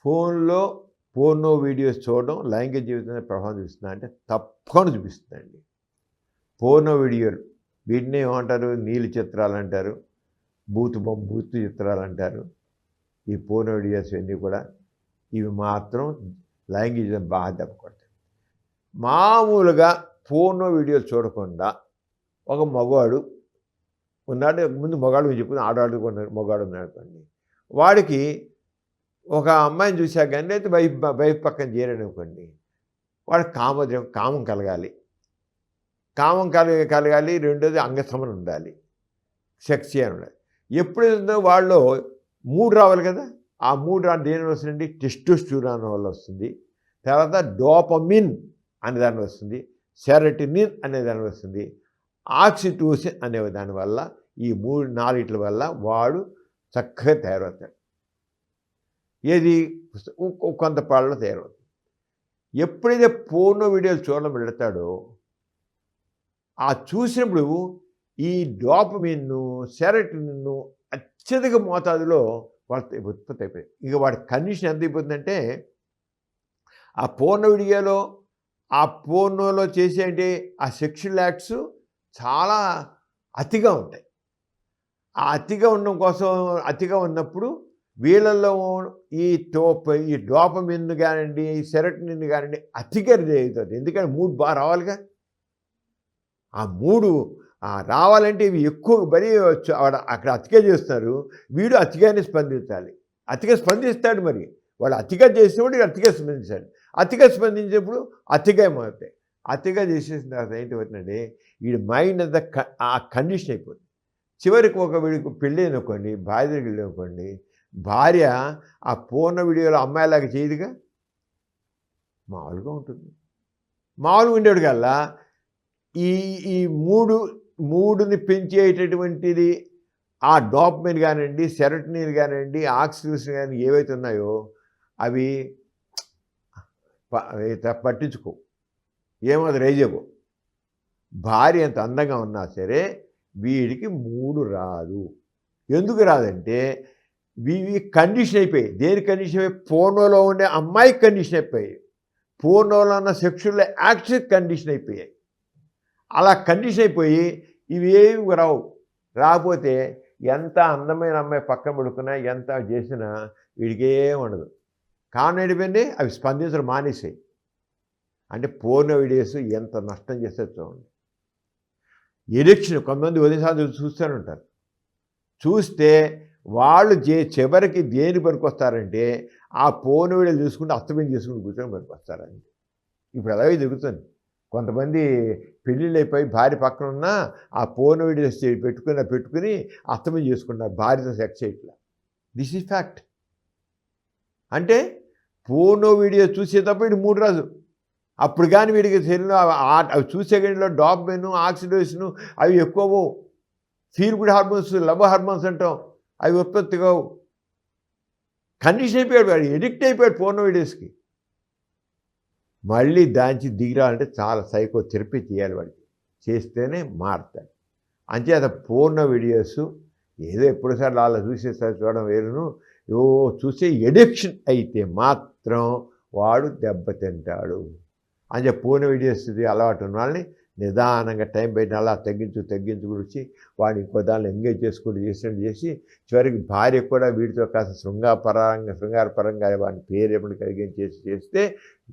ఫోన్లో porno videos చూడడం లైంగిక జీవితాన్ని ప్రభావం చూపిస్తుందా అంటే తప్పకుండా చూపిస్తుందండి. పోర్నో వీడియోలు వీటిని ఏమంటారు, నీలి చిత్రాలు అంటారు, బూతు చిత్రాలు అంటారు. ఈ పోర్నో వీడియోస్ అన్నీ కూడా ఇవి మాత్రం లైంగిక జీవితం బాగా దెబ్బకొడతాయి. మామూలుగా పోర్నో వీడియోలు చూడకుండా ఒక మగవాడు ఉన్నాడు, ముందు మగాడు చెప్పుకుని ఆడవాడు మగాడు ఉన్నాడు అనుకోండి, వాడికి ఒక అమ్మాయిని చూశాక కానీ అయితే వైఫ్ పక్కన చేరాడు అనుకోండి, వాడికి కామం కలగాలి. కామం కలగాలి. రెండోది అంగసమనం ఉండాలి, సెక్సీ అని ఉండాలి. ఎప్పుడైతుందో వాళ్ళు 3 రావాలి కదా, ఆ 3 దేని వస్తుందండి, టెస్టోస్టెరాన్ వల్ల వస్తుంది. తర్వాత డోపమిన్ అనే దాని వస్తుంది, సెరటినిన్ అనే దాని వస్తుంది, ఆక్సిటోసిన్ అనే దానివల్ల ఈ 4 వల్ల వాడు చక్కగా తయారవుతాడు. ఏది కొంత పాలలో తయారవుతుంది. ఎప్పుడైతే పోర్నో వీడియోలు చూడడం పెడతాడో ఆ చూసినప్పుడు ఈ డోపమిన్ను సెరటినిన్ను అత్యధిక మోతాదులో వాడు ఉత్పత్తి అయిపోయింది. ఇక వాడి కండిషన్ ఎంత అయిపోతుందంటే ఆ పోర్నో వీడియోలో ఆ పోర్నోలో చేసేంటి ఆ సెక్షువల్ యాక్ట్స్ చాలా అతిగా ఉంటాయి. ఆ అతిగా ఉండడం కోసం అతిగా ఉన్నప్పుడు వీళ్ళల్లో ఈ డోపమిన్ కానివ్వండి, ఈ సెరటినిన్ కానివ్వండి అతిగా అవుతుంది. ఎందుకంటే 3 బాగా రావాలిగా. ఆ 3 రావాలంటే ఇవి ఎక్కువ బరీ అక్కడ అతిగా చేస్తున్నారు, వీడు అతిగానే స్పందించాలి. అతిగా స్పందిస్తాడు, మరి వాడు అతిగా చేసేవాడు అతిగా స్పందించాడు. అతిగా స్పందించినప్పుడు అతిగా ఏమవుతాయి. అతిగా చేసేసిన తర్వాత ఏంటి అవుతుందంటే వీడి మైండ్ అంతా ఆ కండిషన్ అయిపోతుంది. చివరికి ఒక వీడికి పెళ్ళి అనుకోండి, భార్య దగ్గరికి వెళ్ళనుకోండి, భార్య ఆ పోర్నో వీడియోలో అమ్మాయిలాగా చేయదుగా, మామూలుగా ఉంటుంది. మామూలుగా ఉండేవాడు కల్లా ఈ మూడుని పెంచేటటువంటిది ఆ డోపమైన్ కానివ్వండి, సెరటినిన్ కానివ్వండి, ఆక్సిటోసిన్ కానీ ఏవైతే ఉన్నాయో అవి పట్టించుకో, ఏమది రైజేవో. భార్య ఎంత అందంగా ఉన్నా సరే వీడికి 3 రాదు. ఎందుకు రాదంటే ఇవి కండిషన్ అయిపోయాయి. దేని కండిషన్ అయిపోయి? పోర్నోలో ఉండే అమ్మాయికి కండిషన్ అయిపోయాయి, పోర్నోలో ఉన్న సెక్షువల్ యాక్ట్స్ కండిషన్ అయిపోయాయి. అలా కండిషన్ అయిపోయి ఇవి ఏమి రావు. రాకపోతే ఎంత అందమైన అమ్మాయి పక్కన పడుకున్నా ఎంత చేసినా వీడికి ఏమి ఉండదు. కారణం ఏంటంటే అవి స్పందించడం మానేసాయి. అంటే పోర్నో వీడియోస్ ఎంత నష్టం చేస్తే చూడండి. ఎడిక్షన్ కొంతమంది ఉదయసార్లు చూస్తూనే ఉంటారు. చూస్తే వాళ్ళు చివరికి దేని పనికొస్తారంటే ఆ పోర్నో వీడియోలు చూసుకుంటే అస్తమయం చేసుకుని కూర్చొని పనికొస్తారండి. ఇప్పుడు అలాగే జరుగుతుంది. కొంతమంది పెళ్ళిళ్ళు అయిపోయి భార్య పక్కన ఉన్న ఆ పోర్నో వీడియోస్ పెట్టుకుని అస్తమయం చేసుకున్నారు, భార్యతో సెక్స్ చేయట్లా. This is fact. అంటే పోర్నో వీడియో చూసేటప్పుడు వీడు 3 రాదు. అప్పుడు కానీ వీడికి శరీరంలో అవి చూసే గంటలో డోపమైన్, ఆక్సిటోసిన్ అవి ఎక్కువ. Feel good hormones, love hormones అంటాం, అవి ఉత్పత్తి కావు. కండిషన్ అయిపోయాడు, వాడు ఎడిక్ట్ అయిపోయాడు పోర్నో వీడియోస్కి. మళ్ళీ దానికి దిగిరాలంటే చాలా సైకో థెరపీ చేయాలి వాడికి, చేస్తేనే మారుతాడు. అంచేత పోర్నో వీడియోస్ ఏదో ఎప్పుడుసార్లు అలా చూసేసారి చూడడం వేరును, చూసే ఎడిక్షన్ అయితే మాత్రం వాడు దెబ్బతింటాడు. అని పోర్నో వీడియోస్ అలవాటు ఉన్న వాళ్ళని నిదానంగా టైం బయట అలా తగ్గించుకుని వాడిని ఇంకో దానిలో ఎంగేజ్ చేసినట్టు చేసి చివరికి భార్య కూడా వీడితో కాస్త శృంగారపరంగా వాడిని పేరు చేస్తే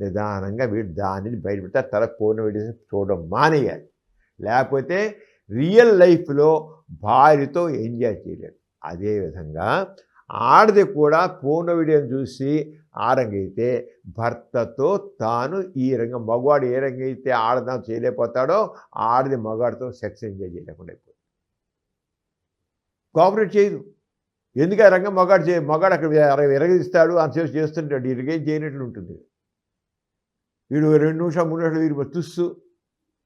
నిదానంగా వీడు దానిని బయటపెడితే తల పోర్నో వీడియోస్ చూడడం మానేయాలి. లేకపోతే రియల్ లైఫ్లో భార్యతో ఎంజాయ్ చేయలేడు. అదేవిధంగా ఆడది కూడా పోర్నో వీడియోని చూసి ఆ రంగైతే భర్తతో తాను ఈ రంగం, మగవాడు ఏ రంగైతే ఆడదాం చేయలేకపోతాడో ఆడది మగవాడితో సెక్స్ ఎంజాయ్ చేయలేకుండా అయిపోతుంది. కోఆపరేట్ చేయదు. ఎందుకు ఆ రంగం మగాడు అక్కడ ఎరగదిస్తాడు, అంతసేపు చేస్తుంటాడు, ఇరిగేం చేయనట్లు ఉంటుంది. వీడు 2 నిమిషాలు 3 నిమిషాలు వీడు తుస్సు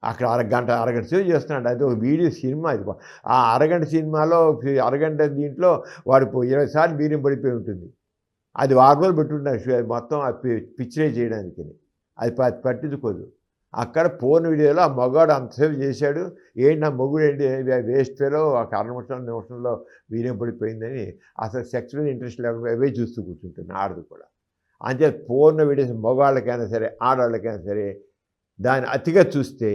అక్కడ అరగంట సేపు చేస్తున్నాడు. అది ఒక వీడియో సినిమా. ఇది ఆ అరగంట సినిమాలో అరగంట దీంట్లో వాడు 20 సార్లు బీర్యం పడిపోయి ఉంటుంది. అది 6 రోజులు పెట్టుకుంటున్నారు మొత్తం పిక్చరైజ్ చేయడానికి. అది పట్టించుకోదు. అక్కడ పోర్నో వీడియోలో ఆ మగాడు అంతసేపు చేశాడు, ఏంటి నా మొగుడు ఏంటి వేస్ట్ ఫెలో ఆ 6 నిమిషంలో వీర్యం పడిపోయిందని అసలు సెక్స్లో ఇంట్రెస్ట్ లేకుండా అవే చూస్తూ కూర్చుంటుంది ఆడదు కూడా. అంతే పూర్ణ వీడియోస్ మగవాళ్ళకైనా సరే ఆడవాళ్ళకైనా సరే దాన్ని అతిగా చూస్తే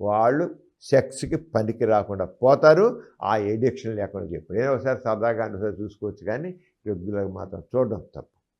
వాళ్ళు సెక్స్కి పనికి రాకుండా పోతారు. ఆ ఎడిక్షన్ లేకుండా చెప్పారు. నేను ఒకసారి సరదాగా ఒకసారి చూసుకోవచ్చు, కానీ రెగ్యులర్గా మాత్రం చూడడం తప్పు.